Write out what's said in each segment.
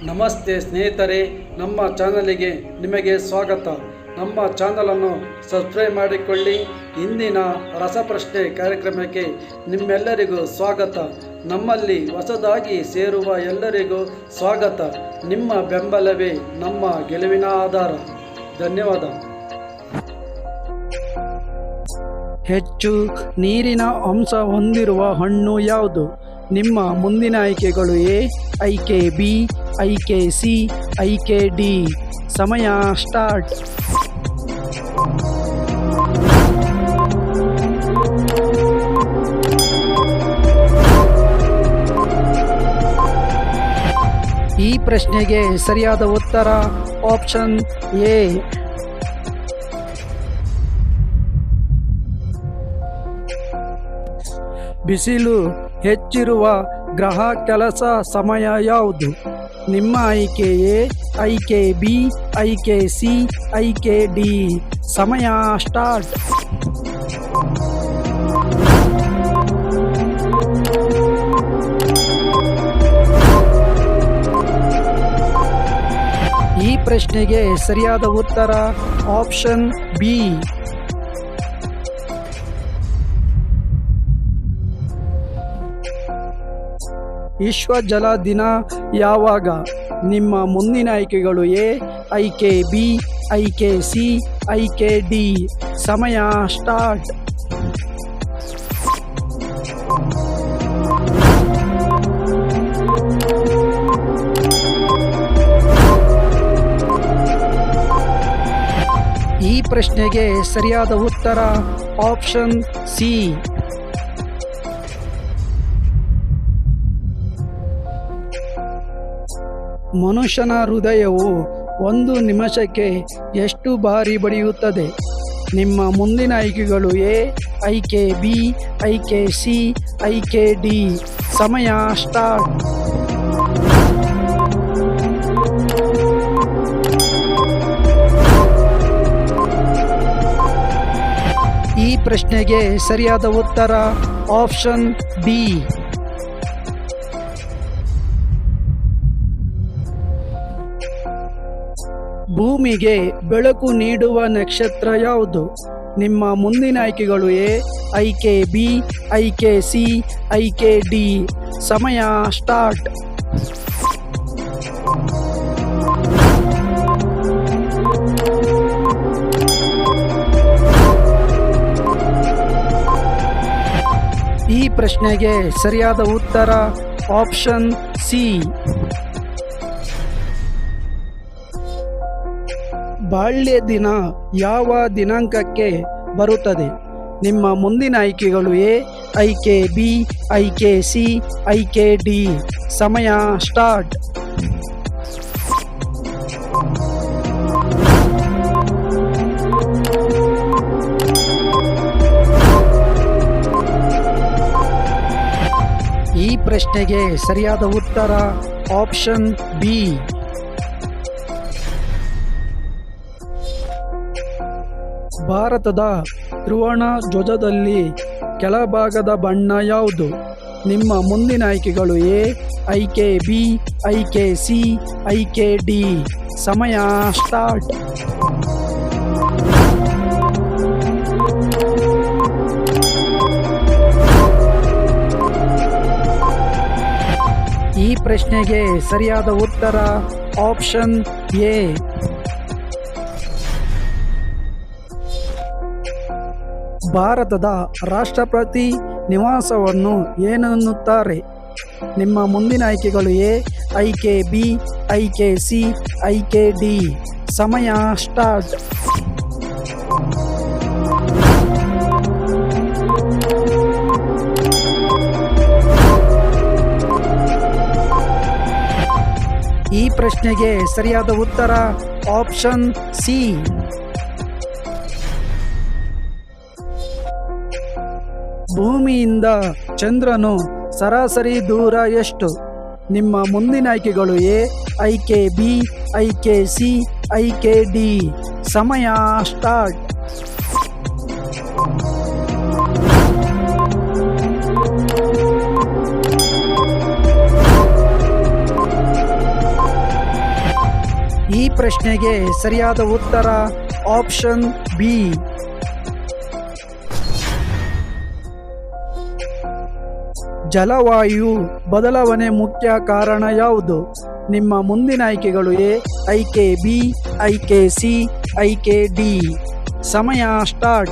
ನಮಸ್ತೆ ಸ್ನೇಹಿತರೆ, ನಮ್ಮ ಚಾನಲಿಗೆ ನಿಮಗೆ ಸ್ವಾಗತ. ನಮ್ಮ ಚಾನಲನ್ನು ಸಬ್ಸ್ಕ್ರೈಬ್ ಮಾಡಿಕೊಳ್ಳಿ. ಇಂದಿನ ರಸಪ್ರಶ್ನೆ ಕಾರ್ಯಕ್ರಮಕ್ಕೆ ನಿಮ್ಮೆಲ್ಲರಿಗೂ ಸ್ವಾಗತ. ನಮ್ಮಲ್ಲಿ ಹೊಸದಾಗಿ ಸೇರುವ ಎಲ್ಲರಿಗೂ ಸ್ವಾಗತ. ನಿಮ್ಮ ಬೆಂಬಲವೇ ನಮ್ಮ ಗೆಲುವಿನ ಆಧಾರ. ಧನ್ಯವಾದ. ಹೆಚ್ಚು ನೀರಿನ ಅಂಶ ಹೊಂದಿರುವ ಹಣ್ಣು ಯಾವುದು? ನಿಮ್ಮ ಮುಂದಿನ ಆಯ್ಕೆಗಳು: ಎ ಆಯ್ಕೆ ಬಿ, ಆಯ್ಕೆ ಸಿ, ಆಯ್ಕೆ ಡಿ. ಸಮಯ ಸ್ಟಾರ್ಟ್. ಈ ಪ್ರಶ್ನೆಗೆ ಸರಿಯಾದ ಉತ್ತರ ಆಪ್ಷನ್ ಎ. ಬಿಸಿಲು ಹೆಚ್ಚಿರುವ ಗ್ರಹ ಕೆಲಸ ಸಮಯ ಯಾವುದು? ನಿಮ್ಮ ಆಯ್ಕೆ ಎ, ಆಯ್ಕೆ ಬಿ, ಆಯ್ಕೆ ಸಿ, ಆಯ್ಕೆ ಡಿ. ಸಮಯ ಸ್ಟಾರ್ಟ್. ಈ ಪ್ರಶ್ನೆಗೆ ಸರಿಯಾದ ಉತ್ತರ ಆಪ್ಷನ್ ಬಿ. ವಿಶ್ವ ಜಲ ದಿನ ಯಾವಾಗ? ನಿಮ್ಮ ಮುಂದಿನ ಆಯ್ಕೆಗಳು: ಎ ಆಯ್ಕೆ ಬಿ, ಆಯ್ಕೆ ಸಿ, ಆಯ್ಕೆ ಡಿ. ಸಮಯ ಸ್ಟಾರ್ಟ್. ಈ ಪ್ರಶ್ನೆಗೆ ಸರಿಯಾದ ಉತ್ತರ ಆಪ್ಷನ್ ಸಿ. ಮನುಷ್ಯನ ಹೃದಯವು ಒಂದು ನಿಮಿಷಕ್ಕೆ ಎಷ್ಟು ಬಾರಿ ಬಡಿಯುತ್ತದೆ? ನಿಮ್ಮ ಮುಂದಿನ ಆಯ್ಕೆಗಳು: ಎ ಆಯ್ಕೆ ಬಿ, ಆಯ್ಕೆ ಸಿ, ಆಯ್ಕೆ ಡಿ. ಸಮಯ ಸ್ಟಾರ್ಟ್. ಈ ಪ್ರಶ್ನೆಗೆ ಸರಿಯಾದ ಉತ್ತರ ಆಪ್ಷನ್ ಡಿ. ಭೂಮಿಗೆ ಬೆಳಕು ನೀಡುವ ನಕ್ಷತ್ರ ಯಾವುದು? ನಿಮ್ಮ ಮುಂದಿನ ಆಯ್ಕೆಗಳು: ಎ ಆಯ್ಕೆ ಬಿ, ಆಯ್ಕೆ ಸಿ, ಆಯ್ಕೆ ಡಿ. ಸಮಯ ಸ್ಟಾರ್ಟ್. ಈ ಪ್ರಶ್ನೆಗೆ ಸರಿಯಾದ ಉತ್ತರ ಆಪ್ಷನ್ ಸಿ. ಬಾಳ್ಯ ದಿನ ಯಾವ ದಿನಾಂಕಕ್ಕೆ ಬರುತ್ತದೆ? ನಿಮ್ಮ ಮುಂದಿನ ಆಯ್ಕೆಗಳು: ಎ ಆಯ್ಕೆ ಬಿ, ಆಯ್ಕೆ ಸಿ, ಆಯ್ಕೆ ಡಿ. ಸಮಯ ಸ್ಟಾರ್ಟ್. ಈ ಪ್ರಶ್ನೆಗೆ ಸರಿಯಾದ ಉತ್ತರ ಆಪ್ಷನ್ ಬಿ. ಭಾರತದ ತ್ರಿವರ್ಣ ಧ್ವಜದಲ್ಲಿ ಕೆಳಭಾಗದ ಬಣ್ಣ ಯಾವುದು? ನಿಮ್ಮ ಮುಂದಿನ ಆಯ್ಕೆಗಳು: ಎ ಆಯ್ಕೆ ಬಿ, ಆಯ್ಕೆ ಸಿ, ಆಯ್ಕೆ ಡಿ. ಸಮಯ ಸ್ಟಾರ್ಟ್. ಈ ಪ್ರಶ್ನೆಗೆ ಸರಿಯಾದ ಉತ್ತರ ಆಪ್ಷನ್ ಎ. ಭಾರತದ ರಾಷ್ಟ್ರಪತಿ ನಿವಾಸವನ್ನು ಏನೆನ್ನುತ್ತಾರೆ? ನಿಮ್ಮ ಮುಂದಿನ ಆಯ್ಕೆಗಳು: ಎ ಆಯ್ಕೆ ಬಿ, ಆಯ್ಕೆ ಸಿ, ಆಯ್ಕೆ ಡಿ. ಸಮಯ ಸ್ಟಾರ್ಟ್. ಈ ಪ್ರಶ್ನೆಗೆ ಸರಿಯಾದ ಉತ್ತರ ಆಪ್ಷನ್ ಸಿ. ಭೂಮಿಯಿಂದ ಚಂದ್ರನು ಸರಾಸರಿ ದೂರ ಎಷ್ಟು? ನಿಮ್ಮ ಮುಂದಿನ ಆಯ್ಕೆಗಳು: ಎ ಆಯ್ಕೆ ಬಿ, ಆಯ್ಕೆ ಸಿ, ಆಯ್ಕೆ ಡಿ. ಸಮಯ ಸ್ಟಾರ್ಟ್. ಈ ಪ್ರಶ್ನೆಗೆ ಸರಿಯಾದ ಉತ್ತರ ಆಪ್ಷನ್ ಬಿ. ಜಲವಾಯು ಬದಲಾವಣೆ ಮುಖ್ಯ ಕಾರಣ ಯಾವುದು? ನಿಮ್ಮ ಮುಂದಿನ ಆಯ್ಕೆಗಳು ಎ, ಆಯ್ಕೆ ಬಿ, ಆಯ್ಕೆ ಸಿ, ಆಯ್ಕೆ ಡಿ. ಸಮಯ ಸ್ಟಾರ್ಟ್.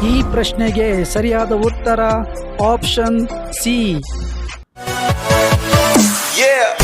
ಈ ಪ್ರಶ್ನೆಗೆ ಸರಿಯಾದ ಉತ್ತರ ಆಪ್ಷನ್ ಸಿ. Yeah.